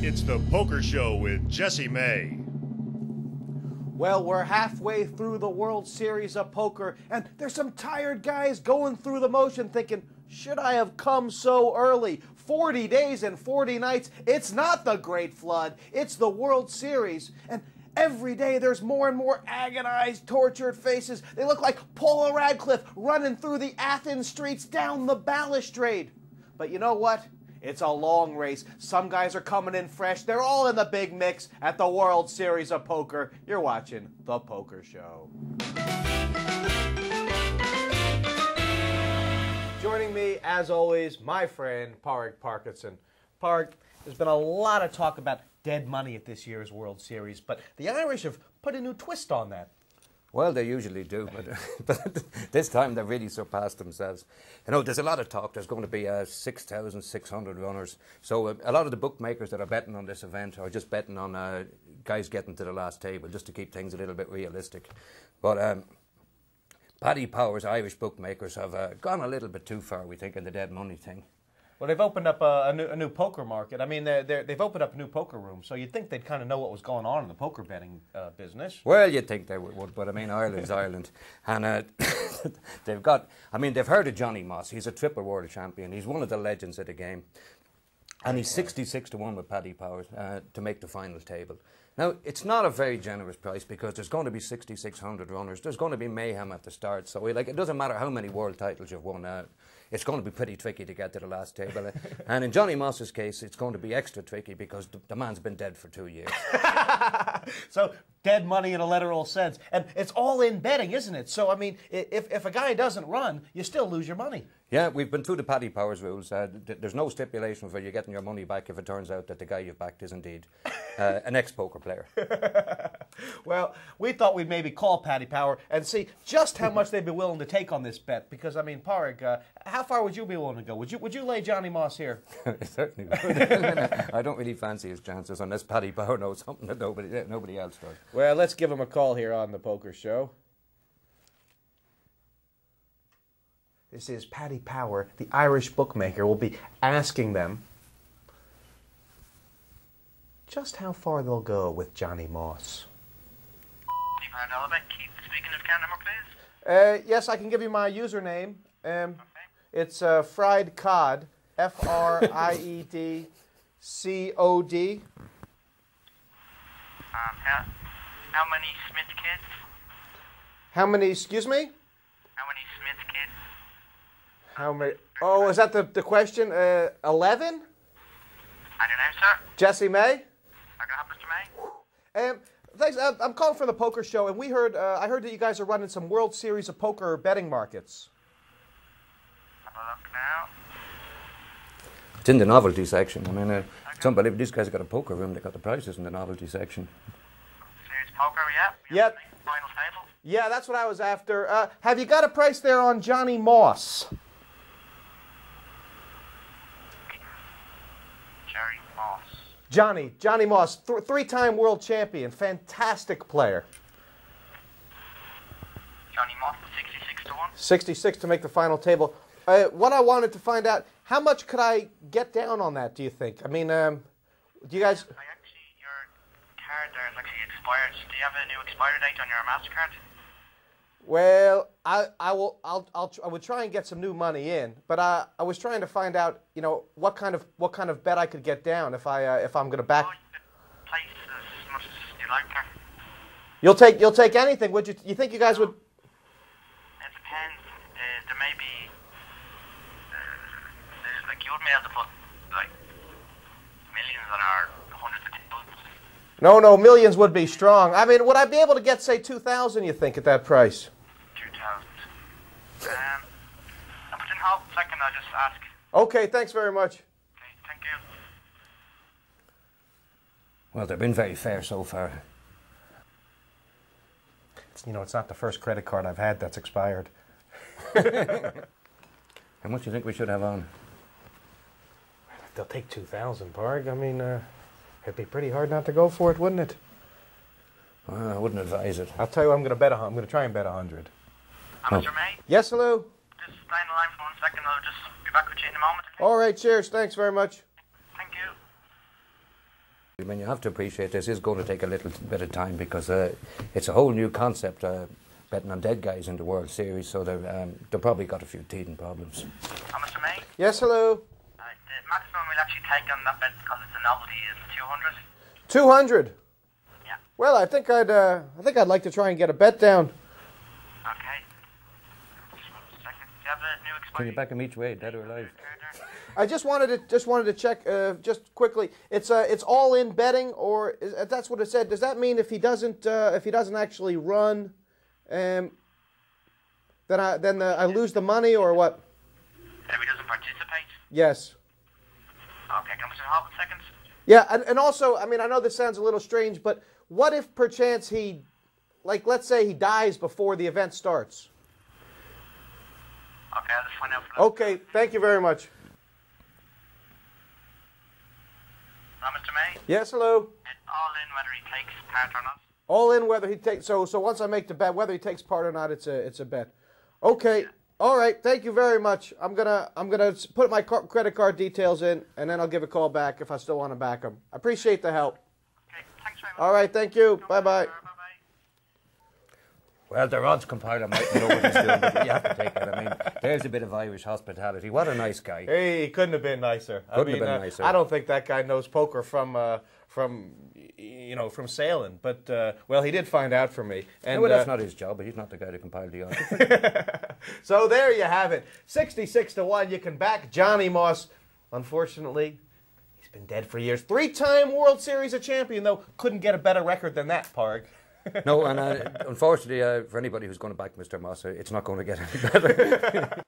It's the Poker Show with Jesse May. Well, we're halfway through the World Series of Poker, and there's some tired guys going through the motion thinking, should I have come so early? 40 days and 40 nights. It's not the Great Flood. It's the World Series. And every day there's more and more agonized, tortured faces. They look like Paula Radcliffe running through the Athens streets down the balustrade. But you know what? It's a long race. Some guys are coming in fresh. They're all in the big mix at the World Series of Poker. You're watching The Poker Show. Joining me, as always, my friend, Craic Parkinson. Craic, there's been a lot of talk about dead money at this year's World Series, but the Irish have put a new twist on that. Well, they usually do, but this time they've really surpassed themselves. You know, there's a lot of talk. There's going to be 6,600 runners. So a lot of the bookmakers that are betting on this event are just betting on guys getting to the last table, just to keep things a little bit realistic. But Paddy Power's Irish bookmakers have gone a little bit too far, we think, in the dead money thing. Well, they've opened up a new poker market. I mean, they've opened up a new poker room, so you'd think they'd kind of know what was going on in the poker betting business. Well, you'd think they would, but I mean, Ireland's Ireland. And they've heard of Johnny Moss. He's a triple world champion. He's one of the legends of the game. And he's 66 to 1 with Paddy Power to make the final table. Now, it's not a very generous price because there's going to be 6,600 runners. There's going to be mayhem at the start. So, it doesn't matter how many world titles you've won. It's going to be pretty tricky to get to the last table. And in Johnny Moss's case, it's going to be extra tricky because the man's been dead for 2 years. So, dead money in a literal sense. And it's all in betting, isn't it? So, I mean, if a guy doesn't run, you still lose your money. Yeah, we've been through the Paddy Powers rules. There's no stipulation for you getting your money back if it turns out that the guy you've backed is indeed an ex-poker player. Well, we thought we'd maybe call Paddy Power and see just how much they'd be willing to take on this bet. Because, I mean, Craic, how far would you be willing to go? Would you lay Johnny Moss here? Certainly would. I don't really fancy his chances unless Paddy Power knows something that nobody else does. Well, let's give him a call here on The Poker Show. This is Paddy Power, the Irish bookmaker. We'll be asking them just how far they'll go with Johnny Moss. Keep speaking of account number, please. Yes, I can give you my username. Okay. It's Fried Cod, Fried COD. How many Smith kids? How many, excuse me? How many Smith kids? How many? Oh, is that the question? 11? And your name, sir? Jesse May? How can I help, Mr. May? Thanks. I'm calling from The Poker Show, and I heard that you guys are running some World Series of Poker betting markets. Have a look now. It's in the novelty section. I mean, it's unbelievable. These guys have got a poker room. They've got the prices in the novelty section. Series poker, yeah? Yep. Final table. Yeah, that's what I was after. Have you got a price there on Johnny Moss? Jerry Moss. Johnny Moss, three-time world champion, fantastic player. Johnny Moss, 66 to 1. 66 to make the final table. What I wanted to find out, how much could I get down on that, do you think? I mean, do you guys... Your card there is actually expired. Do you have a new expiry date on your MasterCard? Well, I would try and get some new money in, but I was trying to find out, what kind of bet I could get down if I'm going to back. Oh, you could place as much as you like there. You'll take anything, would you? You think you guys would? It depends. There may be you wouldn't be able to put millions on our hundreds of tables. No, millions would be strong. I mean, would I be able to get, say, 2,000, you think, at that price? 2,000. I'll put in hold a second, I'll just ask. Okay, thanks very much. Okay, thank you. Well, they've been very fair so far. It's not the first credit card I've had that's expired. How much do you think we should have on? They'll take 2,000, Parg. I mean, it'd be pretty hard not to go for it, wouldn't it? Well, I wouldn't advise it. I'll tell you what, I'm going to try and bet 100. Mr. May? Yes, hello? Just stay on the line for 1 second, I'll just be back with you in a moment. Okay? All right, cheers. Thanks very much. Thank you. I mean, you have to appreciate this is going to take a little bit of time because it's a whole new concept, betting on dead guys in the World Series, so they've probably got a few teething problems. Mr. May? Yes, hello. The maximum we'll actually take on that bet because it's a novelty is 200. 200. Yeah. Well, I think I'd like to try and get a bet down. Okay. Just 1 second. Do you have a new expiry? Can you back them each way, dead or alive? I just wanted to check just quickly. It's all in betting, or that's what it said. Does that mean if he doesn't actually run, then I lose the money, or what? If he doesn't participate? Yes. Okay, can I just hold 1 second? Yeah, and also, I mean, I know this sounds a little strange, but what if perchance he, like, let's say he dies before the event starts? Okay, I'll just find out for that. Okay, thank you very much. Now, Mr. May? Yes, hello. It's all in whether he takes part or not. All in whether he takes. So once I make the bet, whether he takes part or not, it's a bet. Okay. All right. Thank you very much. I'm gonna put my credit card details in, and then I'll give a call back if I still want to back him. I appreciate the help. Okay, thanks very much. All right. Thank you. Bye bye. Bye-bye. Well, the odds compiler might know what he's doing, but you have to take it. I mean, there's a bit of Irish hospitality. What a nice guy. Hey, he couldn't have been nicer. Couldn't have been nicer. I don't think that guy knows poker from sailing, but well, he did find out for me. And well, that's not his job, but he's not the guy to compile the odds. So there you have it. 66-1. You can back Johnny Moss. Unfortunately, he's been dead for years. 3-time World Series champion, though. Couldn't get a better record than that, Parg. No, and unfortunately, for anybody who's going to back Mr. Moss, it's not going to get any better.